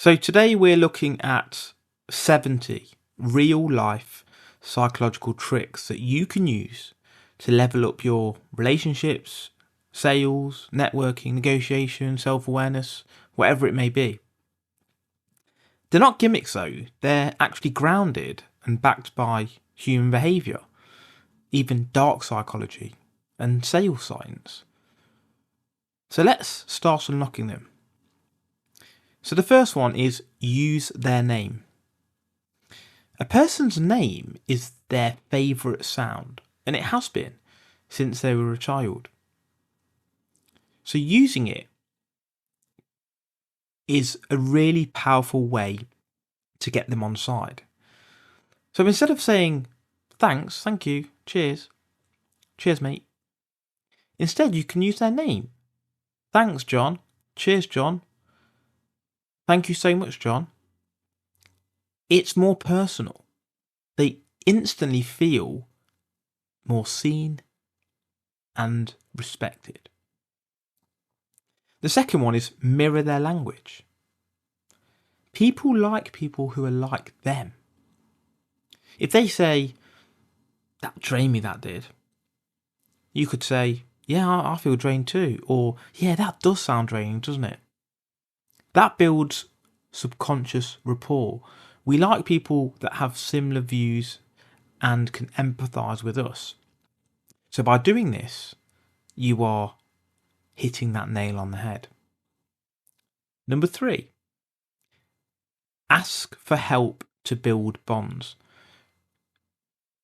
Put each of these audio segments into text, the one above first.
So today we're looking at 70 real life psychological tricks that you can use to level up your relationships, sales, networking, negotiation, self-awareness, whatever it may be. They're not gimmicks though, they're actually grounded and backed by human behaviour, even dark psychology and sales science. So let's start unlocking them. So the first one is use their name. A person's name is their favourite sound, and it has been since they were a child. So using it is a really powerful way to get them on side. So instead of saying, thanks, thank you, cheers mate, instead you can use their name. Thanks John, cheers John, thank you so much John. It's more personal. They instantly feel more seen and respected. The second one is mirror their language. People like people who are like them. If they say, that drained me, that did, you could say, yeah, I feel drained too. Or, yeah, that does sound draining, doesn't it? That builds subconscious rapport. We like people that have similar views and can empathise with us. So by doing this, you are hitting that nail on the head. Number 3, ask for help to build bonds.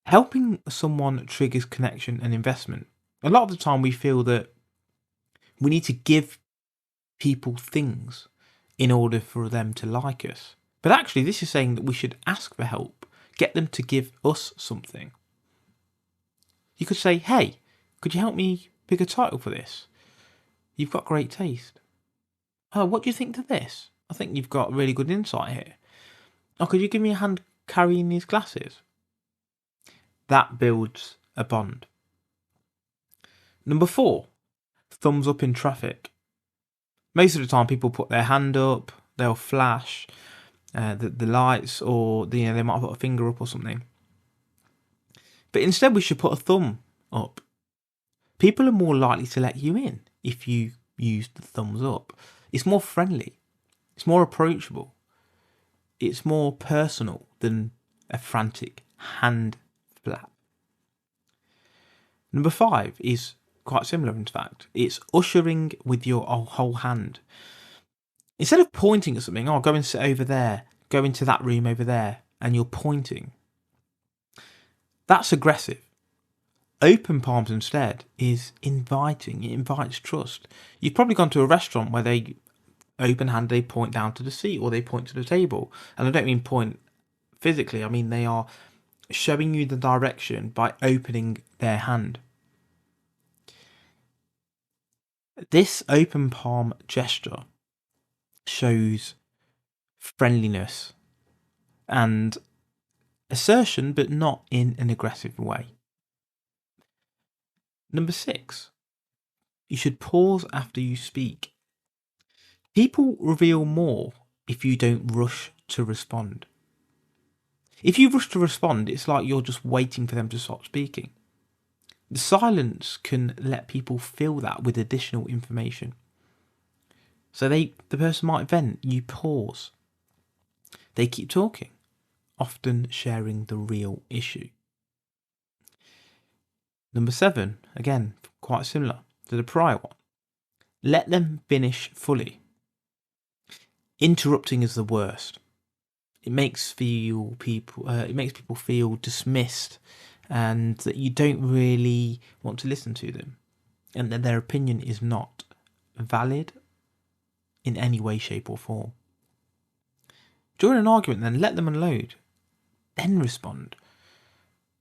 Helping someone triggers connection and investment. A lot of the time we feel that we need to give people things in order for them to like us. But actually this is saying that we should ask for help, get them to give us something. You could say, hey, could you help me pick a title for this? You've got great taste. Oh, what do you think to this? I think you've got really good insight here. Oh, could you give me a hand carrying these glasses? That builds a bond. Number 4, thumbs up in traffic. Most of the time people put their hand up, they'll flash the lights, or they might put a finger up or something. But instead we should put a thumb up. People are more likely to let you in if you use the thumbs up. It's more friendly. It's more approachable. It's more personal than a frantic hand flap. Number 5 is quite similar, in fact. It's ushering with your whole hand. Instead of pointing at something, go and sit over there, go into that room over there, and you're pointing. That's aggressive. Open palms instead is inviting. It invites trust. You've probably gone to a restaurant where they open hand, they point down to the seat or they point to the table. And I don't mean point physically, I mean they are showing you the direction by opening their hand. This open palm gesture shows friendliness and assertion, but not in an aggressive way. Number 6, you should pause after you speak. People reveal more if you don't rush to respond. If you rush to respond, it's like you're just waiting for them to stop speaking. The silence can let people feel that with additional information. So the person might vent, you pause. They keep talking, often sharing the real issue. Number 7, again, quite similar to the prior one. Let them finish fully. Interrupting is the worst. It makes people feel dismissed and that you don't really want to listen to them and that their opinion is not valid in any way, shape or form. During an argument then, let them unload, then respond.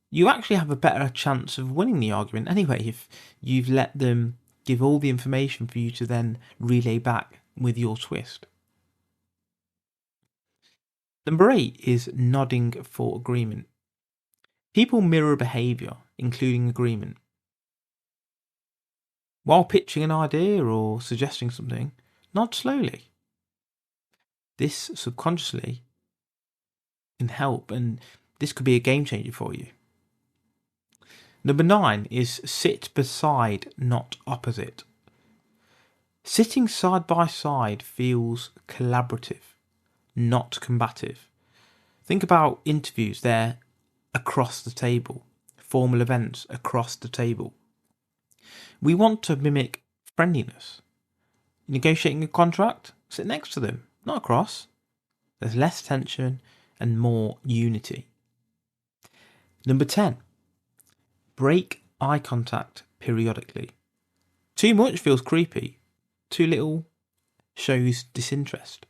You actually have a better chance of winning the argument anyway if you've let them give all the information for you to then relay back with your twist. Number 8 is nodding for agreement. People mirror behaviour, including agreement. While pitching an idea or suggesting something, nod slowly. this subconsciously can help, and this could be a game changer for you. Number 9 is sit beside, not opposite. Sitting side by side feels collaborative, not combative. Think about interviews, they're across the table. Formal events across the table. We want to mimic friendliness. Negotiating a contract, sit next to them, not across. There's less tension and more unity. Number 10, break eye contact periodically. Too much feels creepy. Too little shows disinterest.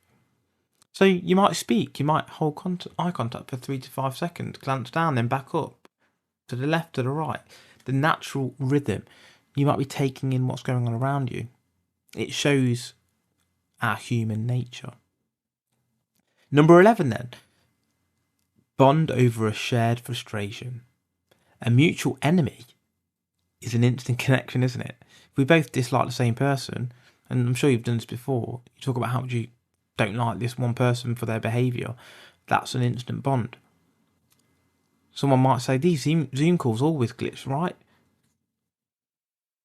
So you might speak, you might hold eye contact for 3 to 5 seconds, glance down, then back up, to the left, to the right. The natural rhythm. You might be taking in what's going on around you. It shows our human nature. Number 11 then, bond over a shared frustration. A mutual enemy is an instant connection, isn't it? If we both dislike the same person, and I'm sure you've done this before, you talk about how much you don't like this one person for their behaviour, that's an instant bond. Someone might say, these Zoom calls always glitch, right?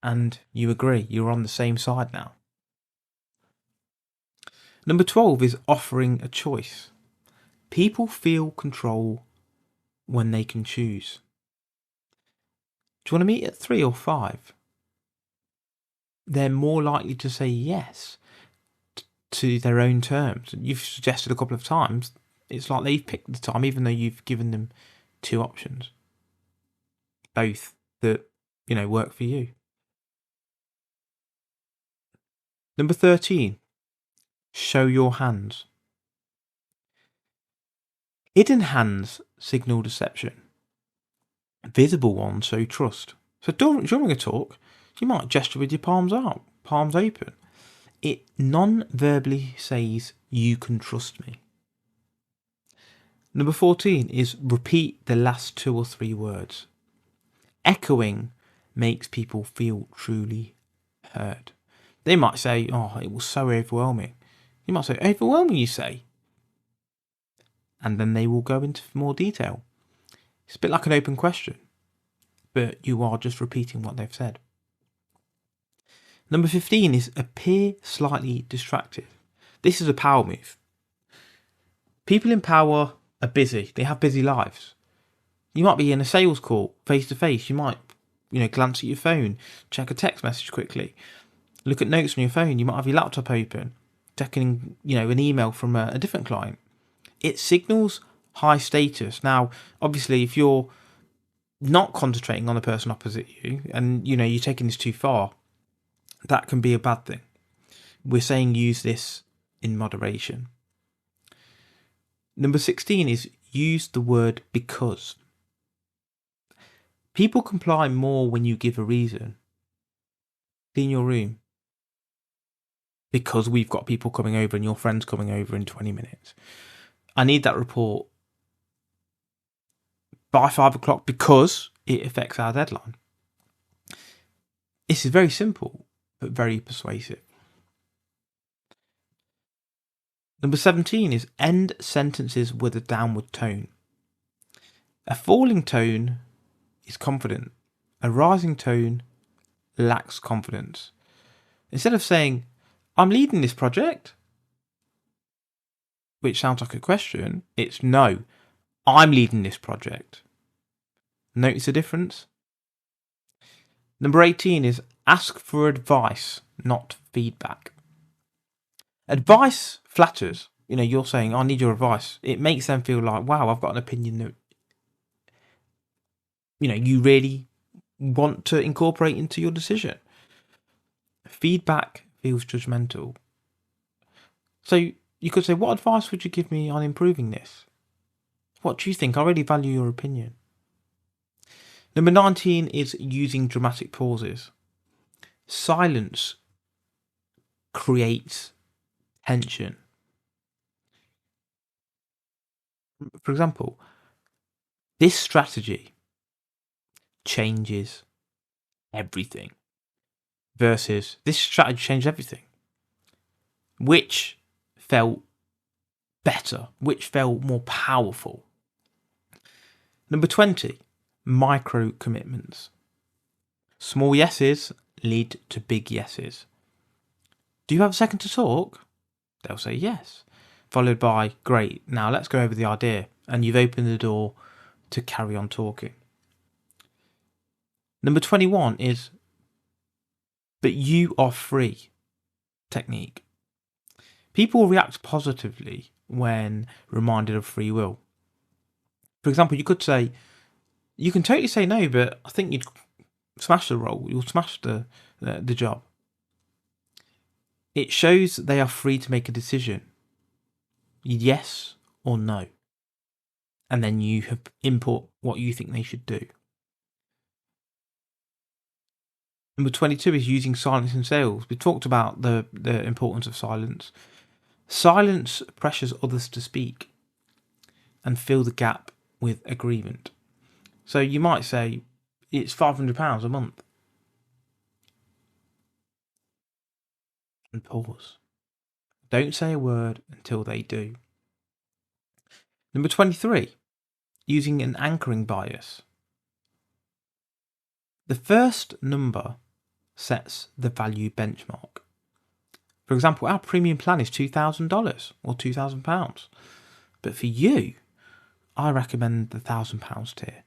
And you agree, you're on the same side now. Number 12 is offering a choice. People feel control when they can choose. Do you want to meet at 3 or 5? They're more likely to say yes to their own terms. You've suggested a couple of times, it's like they've picked the time, even though you've given them 2 options. Both that, work for you. Number 13, show your hands. Hidden hands signal deception. Visible ones show trust. So during a talk, you might gesture with your palms out, palms open. It non-verbally says, you can trust me. Number 14 is repeat the last 2 or 3 words. Echoing makes people feel truly heard. They might say, oh, it was so overwhelming. You might say, overwhelming, you say? And then they will go into more detail. It's a bit like an open question, but you are just repeating what they've said. Number 15 is appear slightly distracted. This is a power move. People in power are busy. They have busy lives. You might be in a sales call face to face. You might, glance at your phone, check a text message quickly, look at notes on your phone. You might have your laptop open, checking, an email from a different client. It signals high status. Now, obviously, if you're not concentrating on the person opposite you and, you're taking this too far, that can be a bad thing. We're saying use this in moderation. Number 16 is use the word because. People comply more when you give a reason. Clean your room. Because we've got people coming over and your friend's coming over in 20 minutes. I need that report by 5 o'clock because it affects our deadline. This is very simple, but very persuasive. Number 17 is end sentences with a downward tone. A falling tone is confident. A rising tone lacks confidence. Instead of saying, I'm leading this project, which sounds like a question, it's no, I'm leading this project. Notice the difference? Number 18 is ask for advice, not feedback. Advice flatters. You're saying, I need your advice. It makes them feel like, wow, I've got an opinion that, you really want to incorporate into your decision. Feedback feels judgmental. So you could say, what advice would you give me on improving this? What do you think? I really value your opinion. Number 19 is using dramatic pauses. Silence creates tension. For example, this strategy changes everything versus this strategy changed everything. Which felt better? Which felt more powerful? Number 20, micro commitments. Small yeses lead to big yeses. Do you have a second to talk? They'll say yes. Followed by, great, now let's go over the idea. And you've opened the door to carry on talking. Number 21 is, but you are free technique. People react positively when reminded of free will. For example, you could say, you can totally say no, but I think you'd smash the role, you'll smash the job. It shows that they are free to make a decision, yes or no. And then you have input what you think they should do. Number 22 is using silence in sales. We talked about the importance of silence. Silence pressures others to speak and fill the gap with agreement. So you might say, it's £500 a month. And pause. Don't say a word until they do. Number 23, using an anchoring bias. The first number sets the value benchmark. For example, our premium plan is $2,000 or £2,000. But for you, I recommend the £1,000 tier.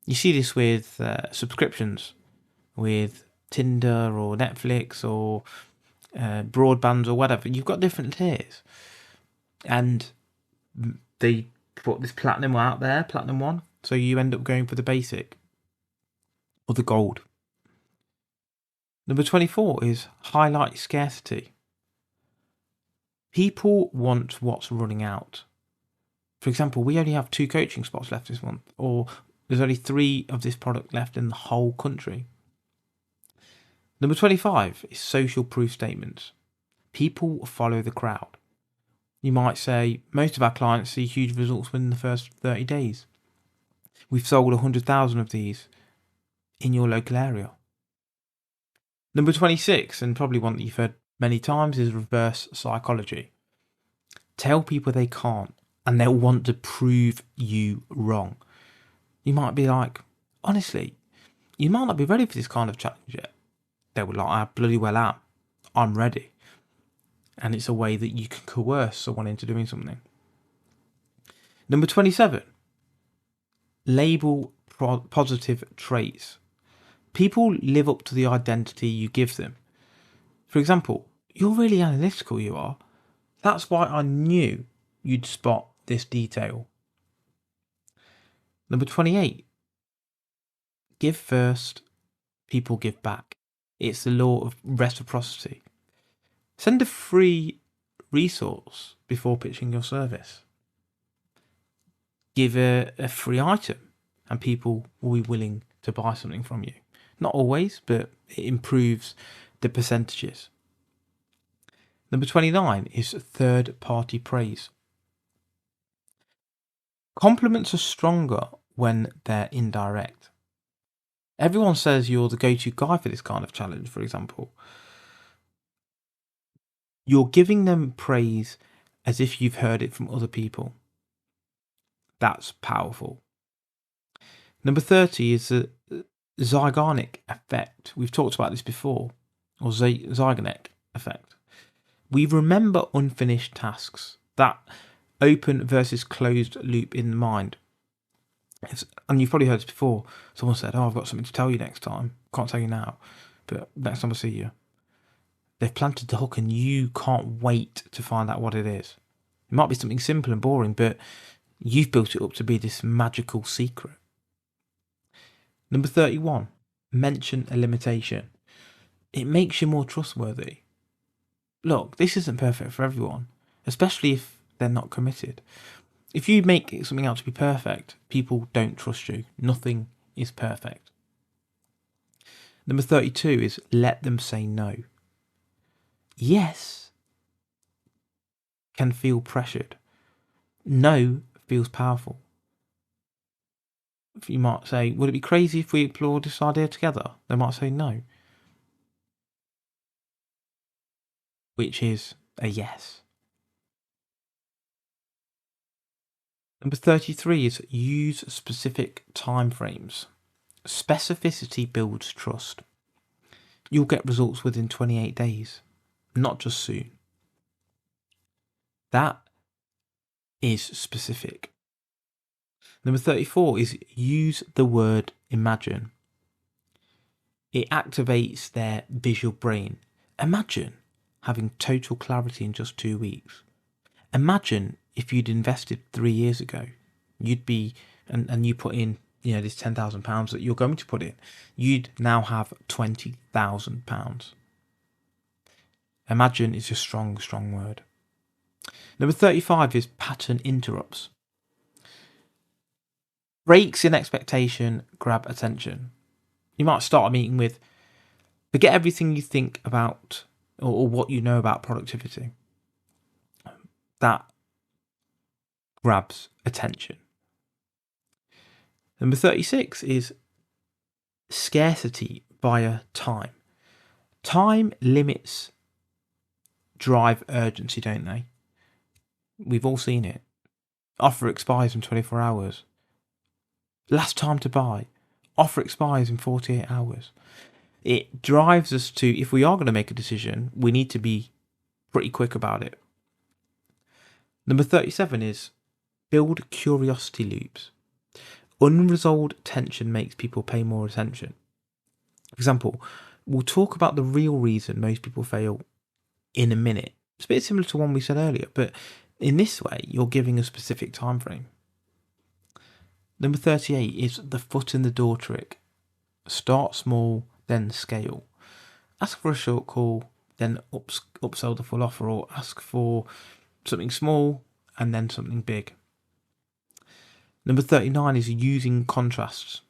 You see this with subscriptions, with Tinder or Netflix or broadband or whatever. You've got different tiers. And they put this platinum out there, platinum one. So you end up going for the basic or the gold. Number 24 is highlight scarcity. People want what's running out. For example, we only have 2 coaching spots left this month, or there's only 3 of this product left in the whole country. Number 25 is social proof statements. People follow the crowd. You might say, most of our clients see huge results within the first 30 days. We've sold 100,000 of these in your local area. Number 26, and probably one that you've heard many times, is reverse psychology. Tell people they can't, and they'll want to prove you wrong. You might be like, honestly, you might not be ready for this kind of challenge yet. They were like, I bloody well am. I'm ready. And it's a way that you can coerce someone into doing something. Number 27, label positive traits. People live up to the identity you give them. For example, you're really analytical, you are. That's why I knew you'd spot this detail. Number 28, give first, people give back. It's the law of reciprocity. Send a free resource before pitching your service. Give a free item and people will be willing to buy something from you. Not always, but it improves the percentages. Number 29 is third-party praise. Compliments are stronger when they're indirect. Everyone says you're the go-to guy for this kind of challenge, for example. You're giving them praise as if you've heard it from other people. That's powerful. Number 30 is the Zeigarnik effect. We've talked about this before, or Zeigarnik effect. We remember unfinished tasks, that open versus closed loop in the mind. And you've probably heard this before. Someone said, I've got something to tell you next time. Can't tell you now, but next time I see you. They've planted the hook and you can't wait to find out what it is. It might be something simple and boring, but you've built it up to be this magical secret. Number 31, mention a limitation. It makes you more trustworthy. Look, this isn't perfect for everyone, especially if they're not committed. If you make something out to be perfect, people don't trust you. Nothing is perfect. Number 32 is let them say no. Yes can feel pressured. No feels powerful. You might say, would it be crazy if we explored this idea together? They might say no. Which is a yes. Number 33 is use specific timeframes. Specificity builds trust. You'll get results within 28 days, not just soon. That is specific. Number 34 is use the word imagine. It activates their visual brain. Imagine having total clarity in just 2 weeks. Imagine if you'd invested 3 years ago, you'd be, and you put in, this £10,000 that you're going to put in, you'd now have £20,000. Imagine is a strong, strong word. Number 35 is pattern interrupts. Breaks in expectation grab attention. You might start a meeting with, forget everything you think about or what you know about productivity. That grabs attention. Number 36 is scarcity via time. Time limits drive urgency, don't they? We've all seen it. Offer expires in 24 hours. Last time to buy. Offer expires in 48 hours. It drives us to, if we are going to make a decision, we need to be pretty quick about it. Number 37 is build curiosity loops. Unresolved tension makes people pay more attention. For example, we'll talk about the real reason most people fail in a minute. It's a bit similar to one we said earlier, but in this way, you're giving a specific time frame. Number 38 is the foot in the door trick. Start small, then scale. Ask for a short call, then upsell the full offer, or ask for something small and then something big. Number 39 is using contrasts.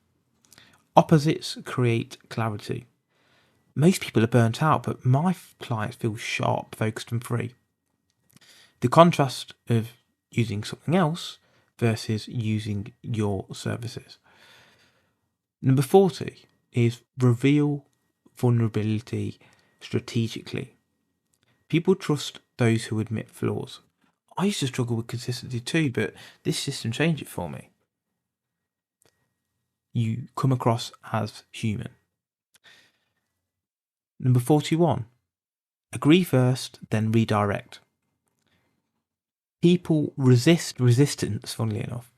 Opposites create clarity. Most people are burnt out, but my clients feel sharp, focused and free. The contrast of using something else versus using your services. Number 40 is reveal vulnerability strategically. People trust those who admit flaws. I used to struggle with consistency too, but this system changed it for me. You come across as human. Number 41, agree first, then redirect. People resist resistance, funnily enough.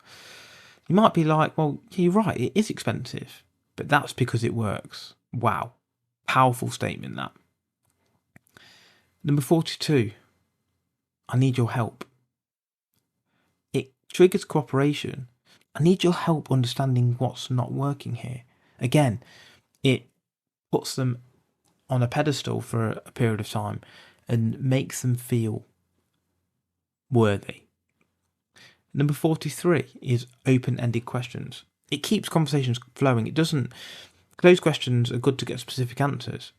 You might be like, well, you're right, it is expensive, but that's because it works. Wow. Powerful statement, that. Number 42, I need your help. It triggers cooperation. I need your help understanding what's not working here. Again, it puts them on a pedestal for a period of time and makes them feel worthy. Number 43 is open-ended questions. It keeps conversations flowing. It doesn't. Closed questions are good to get specific answers,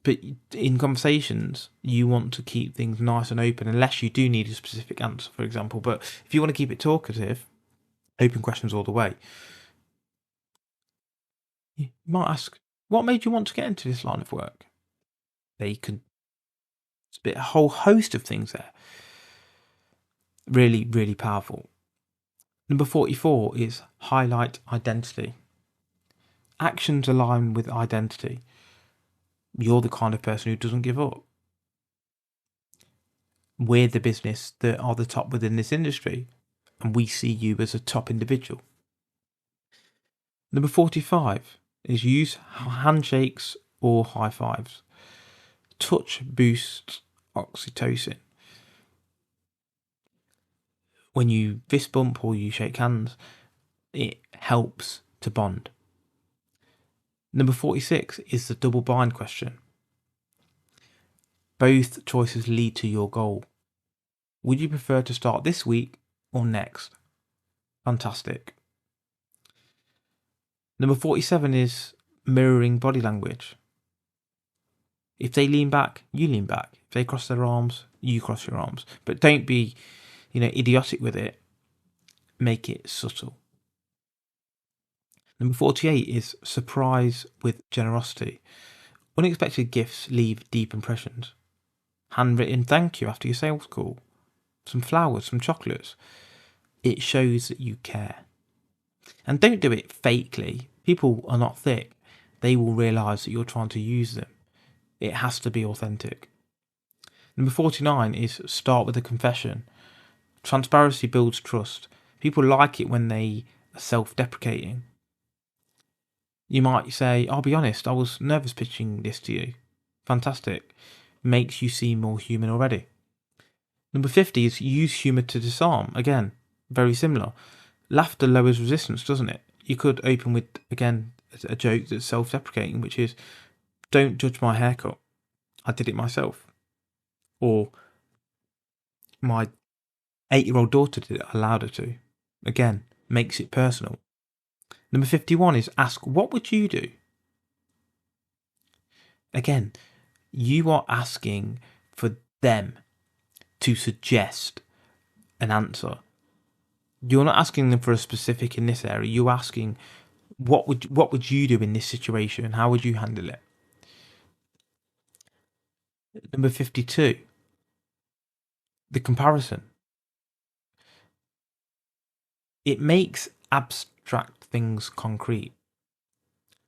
but in conversations you want to keep things nice and open unless you do need a specific answer, for example. But if you want to keep it talkative, open questions all the way. You might ask, what made you want to get into this line of work? They can spit a whole host of things there. Really, really powerful. Number 44 is highlight identity. Actions align with identity. You're the kind of person who doesn't give up. We're the business that are the top within this industry, and we see you as a top individual. Number 45 is use handshakes or high fives. Touch boosts oxytocin. When you fist bump or you shake hands, it helps to bond. Number 46 is the double bind question. Both choices lead to your goal. Would you prefer to start this week or next? Fantastic. Number 47 is mirroring body language. If they lean back, you lean back. If they cross their arms, you cross your arms. But don't be, idiotic with it. Make it subtle. Number 48 is surprise with generosity. Unexpected gifts leave deep impressions. Handwritten thank you after your sales call. Some flowers, some chocolates. it shows that you care. And don't do it fakely. People are not thick. They will realise that you're trying to use them. It has to be authentic. Number 49 is start with a confession. Transparency builds trust. People like it when they are self-deprecating. You might say, I'll be honest, I was nervous pitching this to you. Fantastic. Makes you seem more human already. Number 50 is use humour to disarm. Again, very similar. Laughter lowers resistance, doesn't it? You could open with, again, a joke that's self-deprecating, which is, don't judge my haircut. I did it myself. Or, my 8-year-old daughter did it, I allowed her to. Again, makes it personal. Number 51 is ask, what would you do? Again, you are asking for them to suggest an answer. You're not asking them for a specific in this area. You're asking, what would you do in this situation? How would you handle it? Number 52, the comparison. It makes abstract things concrete.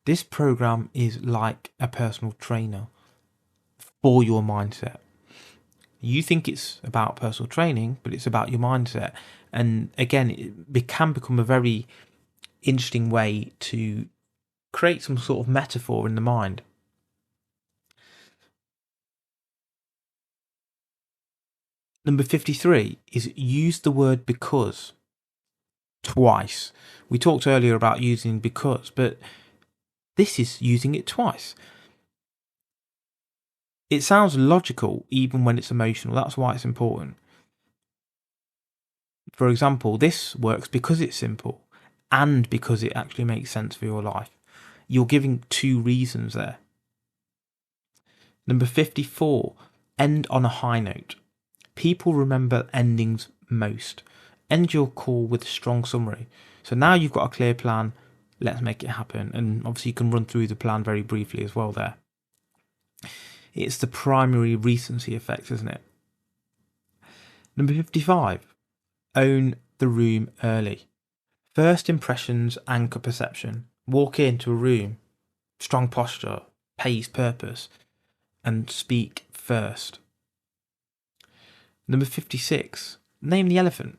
This program is like a personal trainer for your mindset. You think it's about personal training, but it's about your mindset. And again, it can become a very interesting way to create some sort of metaphor in the mind. Number 53 is use the word because twice. We talked earlier about using because, but this is using it twice. It sounds logical even when it's emotional. That's why it's important. For example, this works because it's simple and because it actually makes sense for your life. You're giving two reasons there. Number 54, end on a high note. People remember endings most. End your call with a strong summary. So now you've got a clear plan, let's make it happen. And obviously you can run through the plan very briefly as well there. It's the primary recency effect, isn't it? Number 55, own the room early. First impressions anchor perception. Walk into a room, strong posture, pace, purpose, and speak first. Number 56, name the elephant.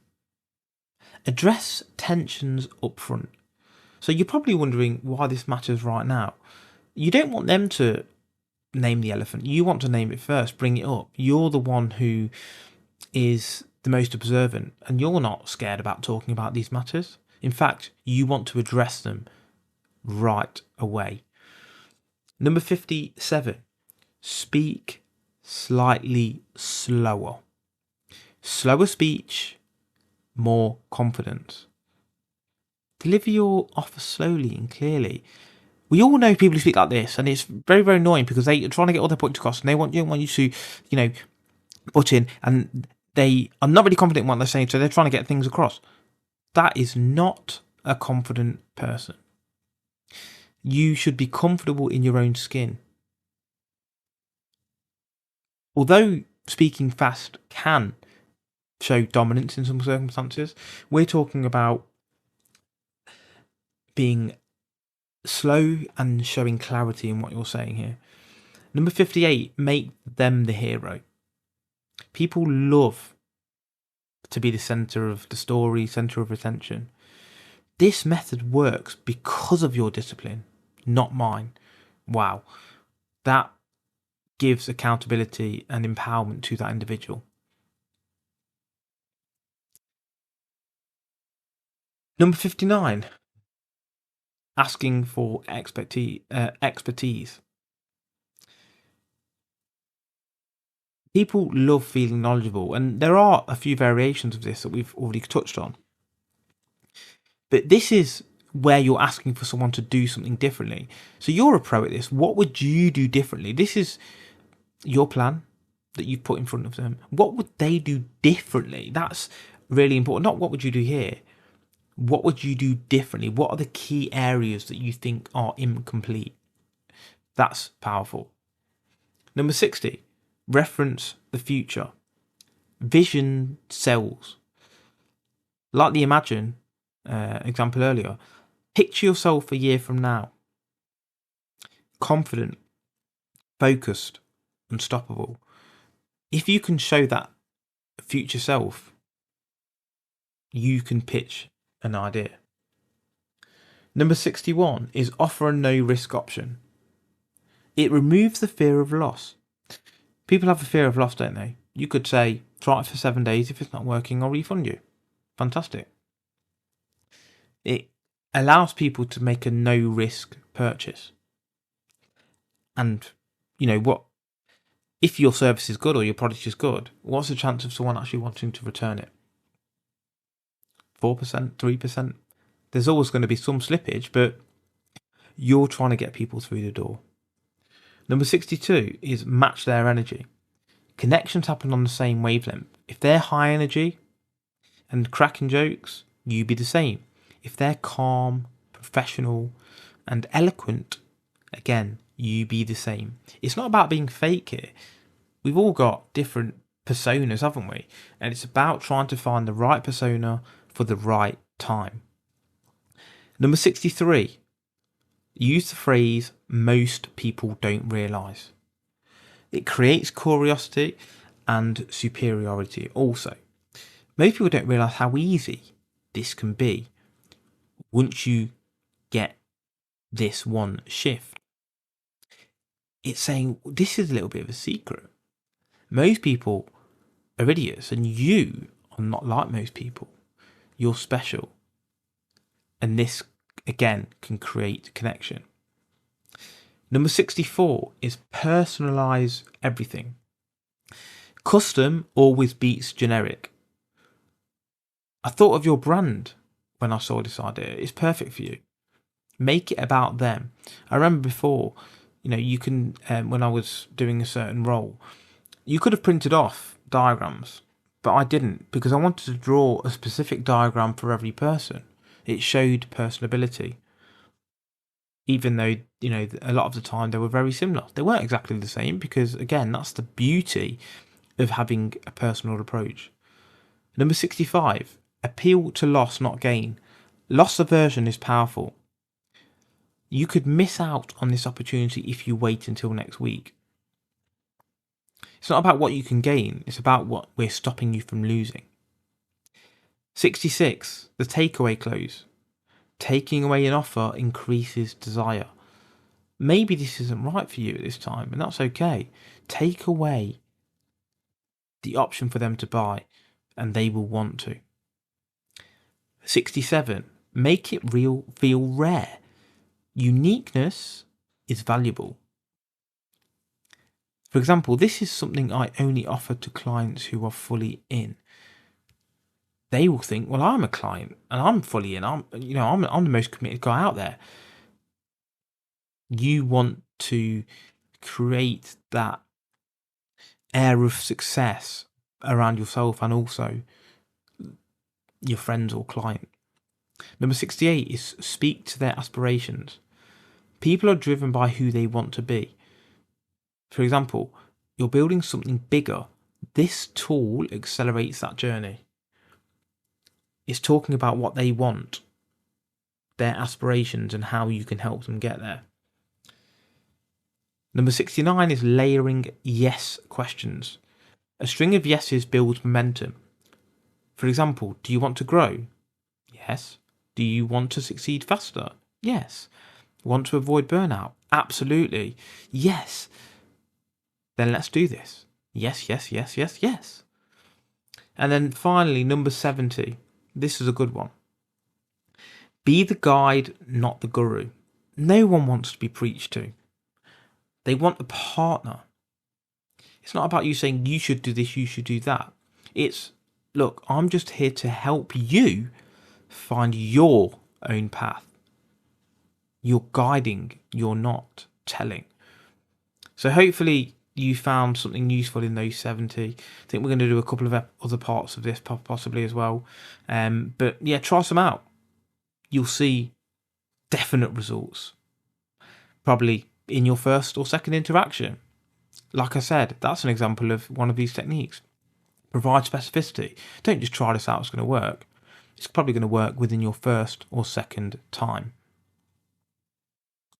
Address tensions up front. So you're probably wondering why this matters right now. You don't want them to name the elephant. You want to name it first, bring it up. You're the one who is the most observant, and you're not scared about talking about these matters. In fact, you want to address them right away. Number 57, speak slightly slower. Slower speech, more confidence. Deliver your offer slowly and clearly. We all know people who speak like this, and it's very, very annoying because they are trying to get all their points across, and they want you to, butt in, and they are not really confident in what they're saying, so they're trying to get things across. That is not a confident person. You should be comfortable in your own skin. Although speaking fast can show dominance in some circumstances, we're talking about being slow and showing clarity in what you're saying here. Number 58, make them the hero. People love to be the centre of the story, centre of attention. This method works because of your discipline, not mine. Wow. That gives accountability and empowerment to that individual. Number 59, asking for expertise. People love feeling knowledgeable, and there are a few variations of this that we've already touched on. But this is where you're asking for someone to do something differently. So you're a pro at this. What would you do differently? This is your plan that you've put in front of them. What would they do differently? That's really important. Not what would you do here. What would you do differently? What are the key areas that you think are incomplete? That's powerful. Number 60, reference the future. Vision sells. Like the imagine example earlier, picture yourself a year from now. Confident, focused, unstoppable. If you can show that future self, you can pitch an idea. Number 61 is offer a no risk option. It removes the fear of loss. People have a fear of loss, don't they? You could say, try it for 7 days. If it's not working, I'll refund you. Fantastic. It allows people to make a no risk purchase. And, what? If your service is good or your product is good, what's the chance of someone actually wanting to return it? 4%, 3%? There's always going to be some slippage, but you're trying to get people through the door. Number 62 is match their energy. Connections happen on the same wavelength. If they're high energy and cracking jokes, you be the same. If they're calm, professional, and eloquent, again, you be the same. It's not about being fake here. We've all got different personas, haven't we? And it's about trying to find the right persona for the right time. Number 63, use the phrase, most people don't realise. It creates curiosity and superiority also. Most people don't realise how easy this can be once you get this one shift. It's saying this is a little bit of a secret. Most people are idiots and you are not like most people. You're special. And this, again, can create connection. Number 64 is personalise everything. Custom always beats generic. I thought of your brand when I saw this idea. It's perfect for you. Make it about them. I remember before, you can, when I was doing a certain role, you could have printed off diagrams, but I didn't because I wanted to draw a specific diagram for every person. It showed personability. Even though, a lot of the time they were very similar. They weren't exactly the same because, again, that's the beauty of having a personal approach. Number 65, appeal to loss, not gain. Loss aversion is powerful. You could miss out on this opportunity if you wait until next week. It's not about what you can gain. It's about what we're stopping you from losing. 66, the takeaway clause. Taking away an offer increases desire. Maybe this isn't right for you at this time, and that's okay. Take away the option for them to buy, and they will want to. 67, make it feel rare. Uniqueness is valuable. For example, this is something I only offer to clients who are fully in. They will think, well, I'm a client and I'm fully in. I'm the most committed guy out there. You want to create that air of success around yourself and also your friends or client. Number 68 is speak to their aspirations. People are driven by who they want to be. For example, you're building something bigger. This tool accelerates that journey. It's talking about what they want, their aspirations, and how you can help them get there. Number 69 is layering yes questions. A string of yeses builds momentum. For example, do you want to grow? Yes. Do you want to succeed faster? Yes. Want to avoid burnout? Absolutely. Yes. Then let's do this. Yes, yes, yes, yes, yes. And then finally, number 70. This is a good one. Be the guide, not the guru. No one wants to be preached to. They want a partner. It's not about you saying you should do this, you should do that. It's, look, I'm just here to help you find your own path. You're guiding, you're not telling. So hopefully you found something useful in those 70. I think we're going to do a couple of other parts of this possibly as well. But yeah, try some out. You'll see definite results. Probably in your first or second interaction. Like I said, that's an example of one of these techniques. Provide specificity. Don't just try this out, it's going to work. it's probably going to work within your first or second time.